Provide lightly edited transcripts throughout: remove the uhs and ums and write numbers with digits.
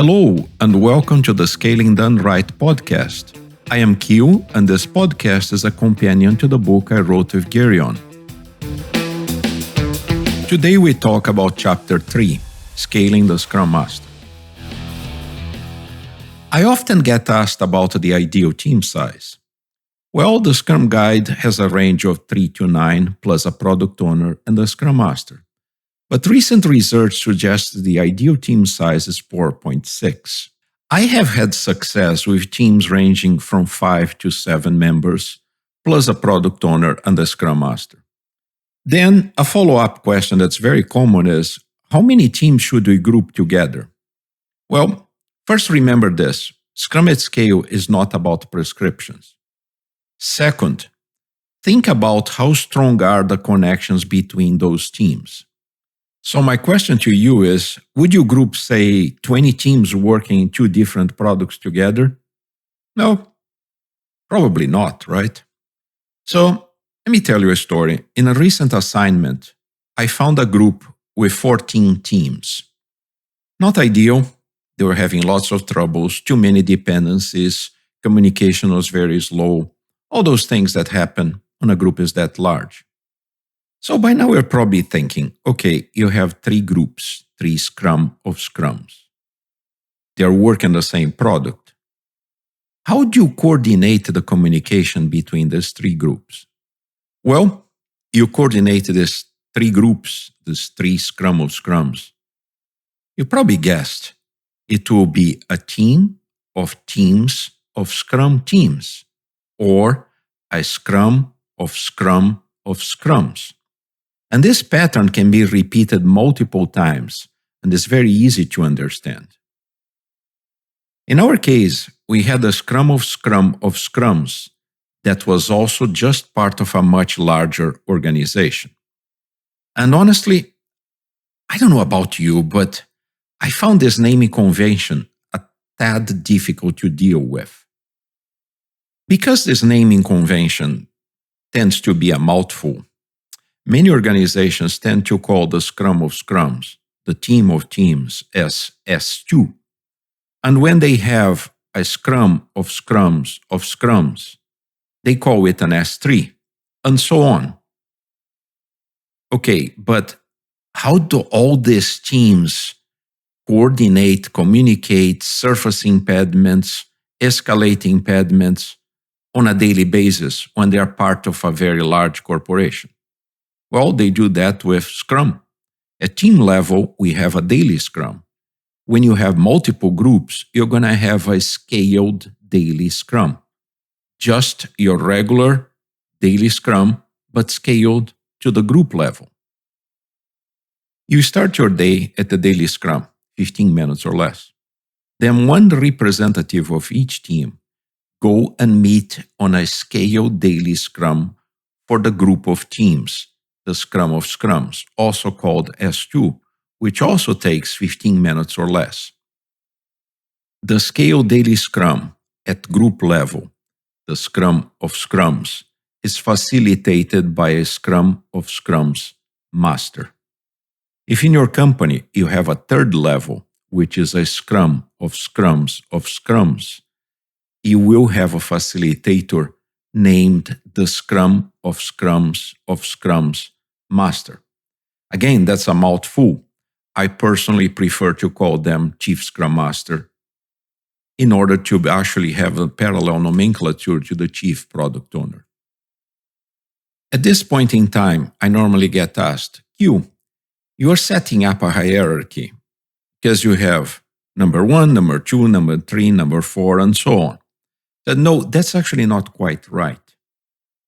Hello, and welcome to the Scaling Done Right podcast. I am Q, and this podcast is a companion to the book I wrote with Gerion. Today we talk about Chapter 3, Scaling the Scrum Master. I often get asked about the ideal team size. Well, the Scrum Guide has a range of 3 to 9 plus a product owner and a Scrum Master. But recent research suggests the ideal team size is 4.6. I have had success with teams ranging from 5 to 7 members, plus a product owner and a Scrum Master. Then, a follow-up question that's very common is, how many teams should we group together? Well, first remember this, Scrum at Scale is not about prescriptions. Second, think about how strong are the connections between those teams. So my question to you is, would you group, say, 20 teams working in 2 different products together? No, probably not, right? So let me tell you a story. In a recent assignment, I found a group with 14 teams. Not ideal. They were having lots of troubles, too many dependencies, communication was very slow, all those things that happen when a group is that large. So by now you're probably thinking, okay, you have 3 groups, 3 Scrum of Scrums. They're working the same product. How do you coordinate the communication between these 3 groups? Well, you coordinate these 3 groups, these 3 Scrum of Scrums. You probably guessed it will be a team of teams of Scrum teams, or a Scrum of Scrums. And this pattern can be repeated multiple times and is very easy to understand. In our case, we had a Scrum of Scrums that was also just part of a much larger organization. And honestly, I don't know about you, but I found this naming convention a tad difficult to deal with. Because this naming convention tends to be a mouthful, many organizations tend to call the Scrum of Scrums, the team of teams, as S2. And when they have a Scrum of Scrums, they call it an S3, and so on. Okay, but how do all these teams coordinate, communicate, surface impediments, escalate impediments on a daily basis when they are part of a very large corporation? Well, they do that with Scrum. At team level, we have a daily Scrum. When you have multiple groups, you're going to have a scaled daily Scrum. Just your regular daily Scrum, but scaled to the group level. You start your day at the daily Scrum, 15 minutes or less. Then one representative of each team go and meet on a scaled daily Scrum for the group of teams, the Scrum of Scrums, also called S2, which also takes 15 minutes or less. The scale daily Scrum at group level, the Scrum of Scrums, is facilitated by a Scrum of Scrums master. If in your company you have a third level, which is a Scrum of Scrums, you will have a facilitator named the Scrum of Scrums master. Again, that's a mouthful. I personally prefer to call them Chief Scrum Master in order to actually have a parallel nomenclature to the Chief Product Owner. At this point in time, I normally get asked, Q, you are setting up a hierarchy because you have number 1, number 2, number 3, number 4, and so on. But no, that's actually not quite right.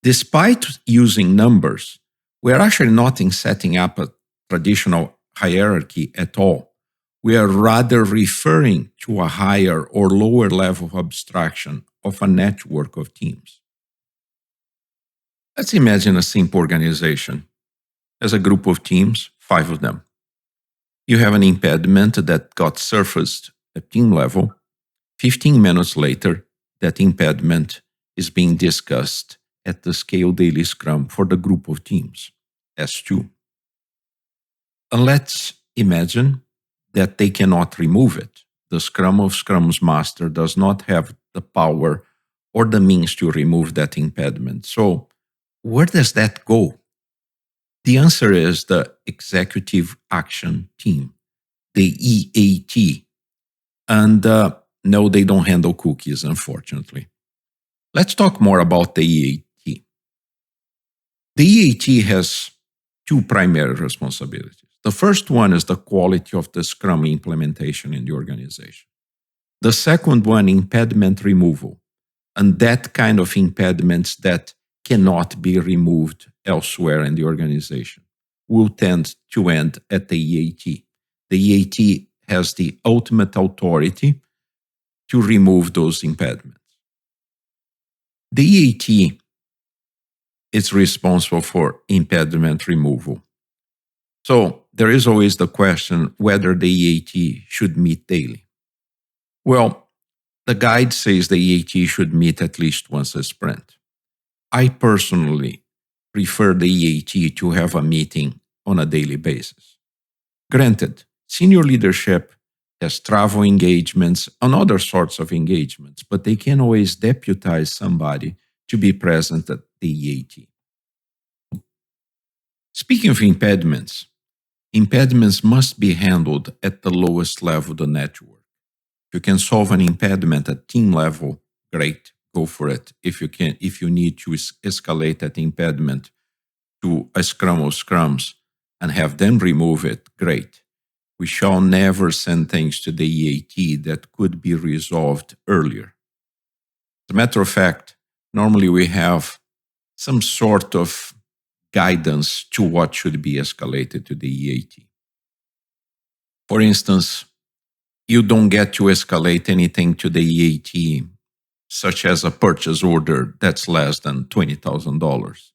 Despite using numbers, we are actually not setting up a traditional hierarchy at all. We are rather referring to a higher or lower level of abstraction of a network of teams. Let's imagine a simple organization. As a group of teams, 5 of them. You have an impediment that got surfaced at team level. 15 minutes later, that impediment is being discussed at the scale daily Scrum for the group of teams, S2. And let's imagine that they cannot remove it. the Scrum of Scrum's master does not have the power or the means to remove that impediment. So, where does that go? The answer is the Executive Action Team, the EAT. And no, they don't handle cookies, unfortunately. Let's talk more about the EAT. The EAT has two primary responsibilities. The first one is the quality of the Scrum implementation in the organization. The second one, impediment removal. And that kind of impediments that cannot be removed elsewhere in the organization will tend to end at the EAT. The EAT has the ultimate authority to remove those impediments. The EAT is responsible for impediment removal. So there is always the question whether the EAT should meet daily. Well, the guide says the EAT should meet at least once a sprint. I personally prefer the EAT to have a meeting on a daily basis. Granted, senior leadership has travel engagements and other sorts of engagements, but they can always deputize somebody to be present at the EAT. Speaking of impediments must be handled at the lowest level of the network. If you can solve an impediment at team level, great, go for it. If you need to escalate that impediment to a Scrum of Scrums and have them remove it, great. We shall never send things to the EAT that could be resolved earlier. As a matter of fact, normally we have some sort of guidance to what should be escalated to the EAT. For instance, you don't get to escalate anything to the EAT, such as a purchase order that's less than $20,000.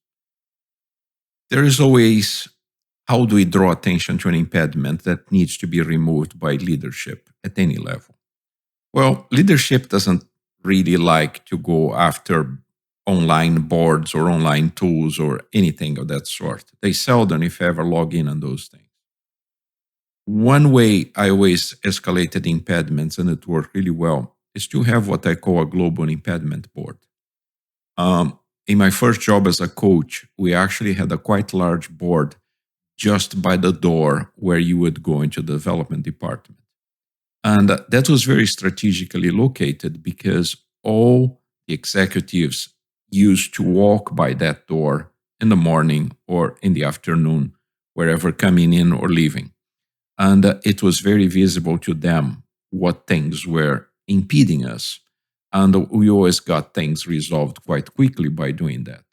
There is always, how do we draw attention to an impediment that needs to be removed by leadership at any level? Well, leadership doesn't really like to go after online boards or online tools or anything of that sort. They seldom, if ever, log in on those things. One way I always escalated impediments, and it worked really well, is to have what I call a global impediment board. In my first job as a coach, we actually had a quite large board just by the door where you would go into the development department. And that was very strategically located because all the executives used to walk by that door in the morning or in the afternoon, wherever coming in or leaving. And it was very visible to them what things were impeding us. And we always got things resolved quite quickly by doing that.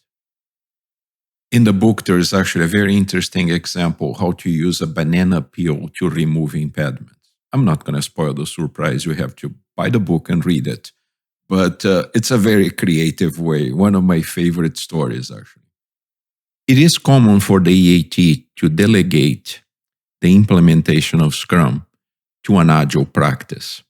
In the book, there is actually a very interesting example how to use a banana peel to remove impediments. I'm not going to spoil the surprise. You have to buy the book and read it. But it's a very creative way. One of my favorite stories, actually. It is common for the EAT to delegate the implementation of Scrum to an Agile practice.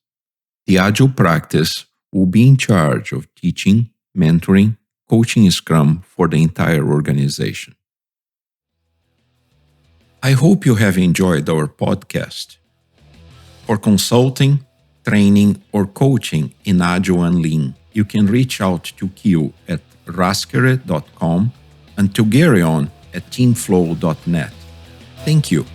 The Agile practice will be in charge of teaching, mentoring, coaching Scrum for the entire organization. I hope you have enjoyed our podcast. For consulting, training, or coaching in Agile and Lean, you can reach out to Kyo at raskere.com and to Gary on at teamflow.net. Thank you.